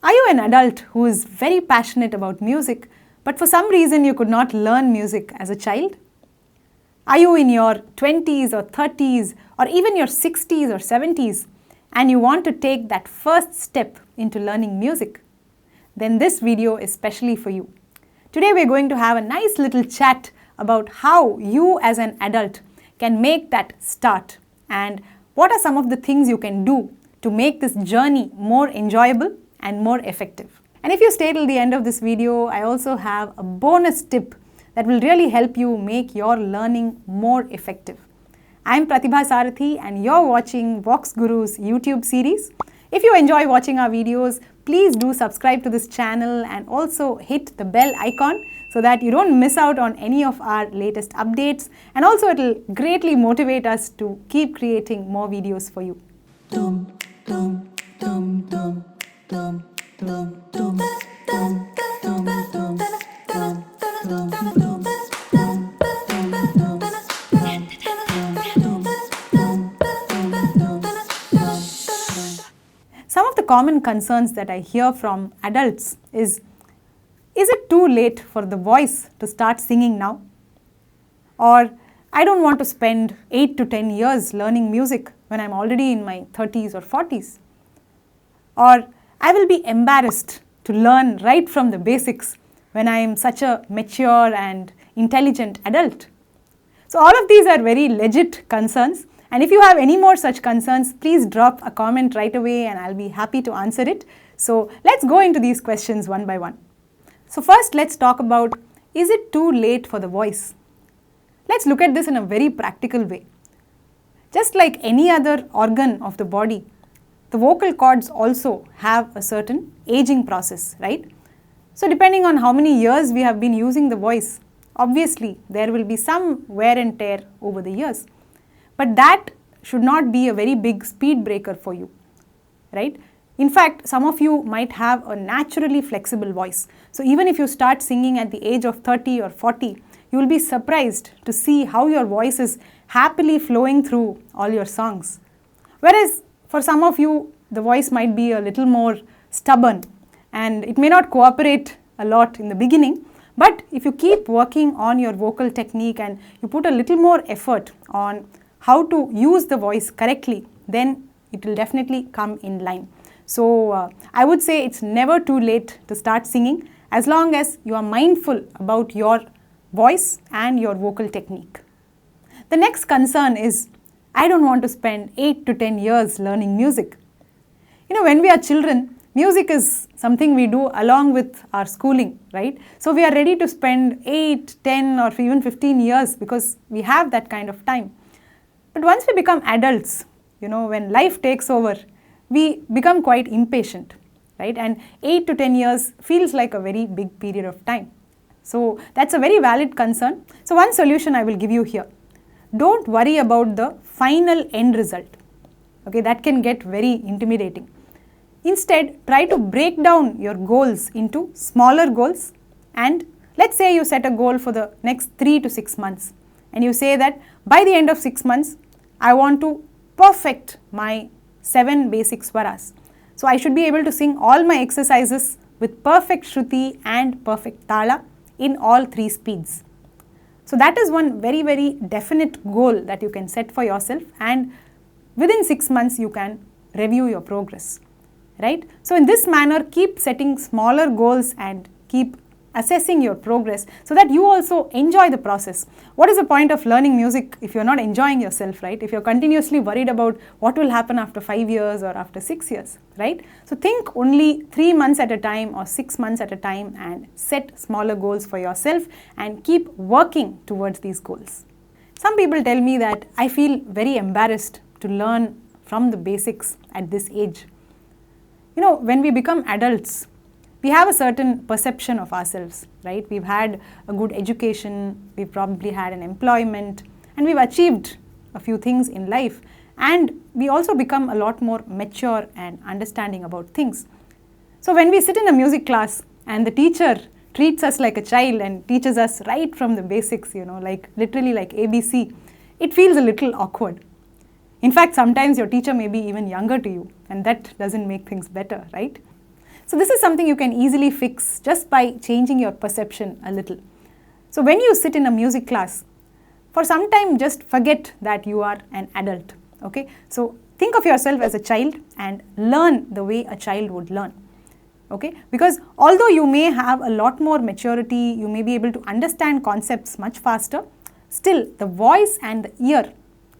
Are you an adult who is very passionate about music, but for some reason you could not learn music as a child? Are you in your 20s or 30s or even your 60s or 70s and you want to take that first step into learning music? Then this video is specially for you. Today we're going to have a nice little chat about how you as an adult can make that start and what are some of the things you can do to make this journey more enjoyable and more effective. And if you stay till the end of this video, I also have a bonus tip that will really help you make your learning more effective. I'm Pratibha Sarathy and you're watching VoxGuru's YouTube series. If you enjoy watching our videos, please do subscribe to this channel and also hit the bell icon so that you don't miss out on any of our latest updates, and also it will greatly motivate us to keep creating more videos for you. Some of the common concerns that I hear from adults is it too late for the voice to start singing now? Or I don't want to spend 8 to 10 years learning music when I'm already in my 30s or 40s. Or I will be embarrassed to learn right from the basics when I am such a mature and intelligent adult. So all of these are very legit concerns. And if you have any more such concerns, please drop a comment right away and I'll be happy to answer it. So let's go into these questions one by one. So first, let's talk about, is it too late for the voice? Let's look at this in a very practical way. Just like any other organ of the body, the vocal cords also have a certain aging process, right? So depending on how many years we have been using the voice, obviously there will be some wear and tear over the years. But that should not be a very big speed breaker for you, right? In fact, some of you might have a naturally flexible voice. So even if you start singing at the age of 30 or 40, you will be surprised to see how your voice is happily flowing through all your songs. Whereas for some of you, the voice might be a little more stubborn and it may not cooperate a lot in the beginning. But if you keep working on your vocal technique and you put a little more effort on how to use the voice correctly, then it will definitely come in line. So I would say it's never too late to start singing as long as you are mindful about your voice and your vocal technique. The next concern is, I don't want to spend 8 to 10 years learning music. You know, when we are children, music is something we do along with our schooling, right? So we are ready to spend 8, 10 or even 15 years because we have that kind of time. But once we become adults, you know, when life takes over, we become quite impatient, right? And 8 to 10 years feels like a very big period of time. So that's a very valid concern. So one solution I will give you here. Don't worry about the final end result. Okay, that can get very intimidating. Instead, try to break down your goals into smaller goals. And let's say you set a goal for the next 3 to 6 months. And you say that by the end of 6 months, I want to perfect my 7 basic swaras. So I should be able to sing all my exercises with perfect shruti and perfect tala in all 3 speeds. So that is one very, very definite goal that you can set for yourself, and within 6 months you can review your progress, right? So in this manner, keep setting smaller goals and keep assessing your progress so that you also enjoy the process. What is the point of learning music if you're not enjoying yourself, right? If you're continuously worried about what will happen after 5 years or after 6 years, right? So think only 3 months at a time or 6 months at a time and set smaller goals for yourself and keep working towards these goals. Some people tell me that I feel very embarrassed to learn from the basics at this age. You know, when we become adults, we have a certain perception of ourselves, right? We've had a good education, we've probably had an employment, and we've achieved a few things in life. And we also become a lot more mature and understanding about things. So when we sit in a music class and the teacher treats us like a child and teaches us right from the basics, you know, like literally like ABC, it feels a little awkward. In fact, sometimes your teacher may be even younger to you, and that doesn't make things better, right? So this is something you can easily fix just by changing your perception a little. So when you sit in a music class, for some time just forget that you are an adult, okay? So think of yourself as a child and learn the way a child would learn, okay? Because although you may have a lot more maturity, you may be able to understand concepts much faster, still the voice and the ear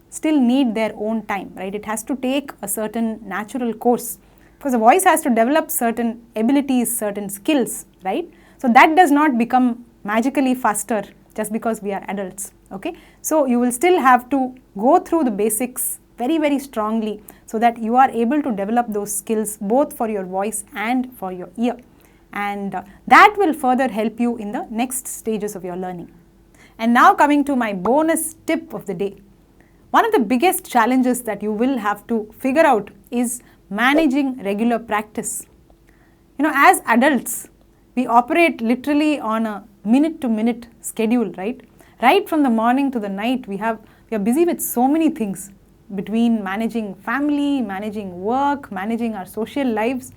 still need their own time, right? It has to take a certain natural course because the voice has to develop certain abilities, certain skills, right? So that does not become magically faster just because we are adults, okay? So you will still have to go through the basics very, very strongly so that you are able to develop those skills both for your voice and for your ear. And that will further help you in the next stages of your learning. And now coming to my bonus tip of the day. One of the biggest challenges that you will have to figure out is managing regular practice. You know, as adults, we operate literally on a minute-to-minute schedule, right? Right from the morning to the night, we are busy with so many things between managing family, managing work, managing our social lives.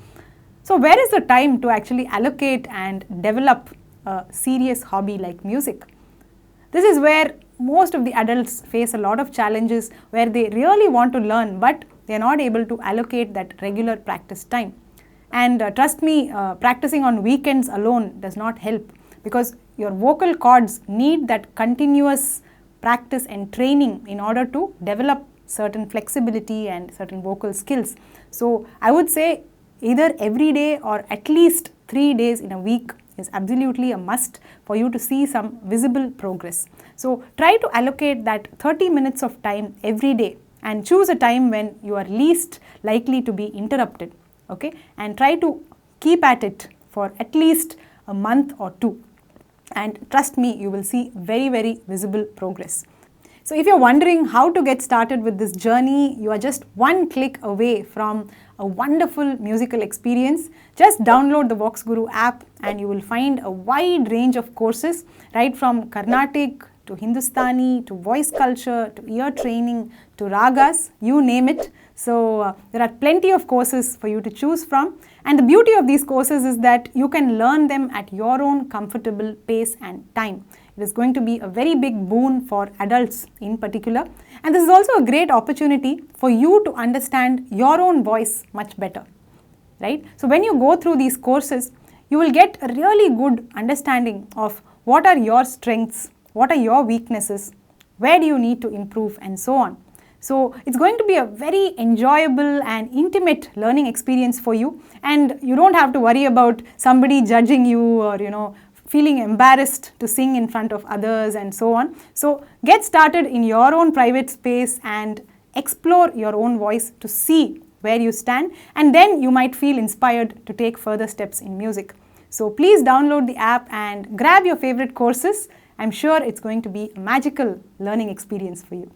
So where is the time to actually allocate and develop a serious hobby like music? This is where most of the adults face a lot of challenges where they really want to learn, but they are not able to allocate that regular practice time. And trust me, practicing on weekends alone does not help because your vocal cords need that continuous practice and training in order to develop certain flexibility and certain vocal skills. So I would say either every day or at least 3 days in a week is absolutely a must for you to see some visible progress. So try to allocate that 30 minutes of time every day and choose a time when you are least likely to be interrupted, okay? And try to keep at it for at least a month or two. And trust me, you will see very, very visible progress. So if you're wondering how to get started with this journey, you are just one click away from a wonderful musical experience. Just download the VoxGuru app and you will find a wide range of courses, right from Carnatic to Hindustani to voice culture to ear training to ragas, you name it. So there are plenty of courses for you to choose from. And the beauty of these courses is that you can learn them at your own comfortable pace and time. It is going to be a very big boon for adults in particular. And this is also a great opportunity for you to understand your own voice much better, right? So when you go through these courses, you will get a really good understanding of what are your strengths, what are your weaknesses, where do you need to improve, and so on. So it's going to be a very enjoyable and intimate learning experience for you, and you don't have to worry about somebody judging you or feeling embarrassed to sing in front of others and so on. So get started in your own private space and explore your own voice to see where you stand, and then you might feel inspired to take further steps in music. So please download the app and grab your favorite courses. I'm sure it's going to be a magical learning experience for you.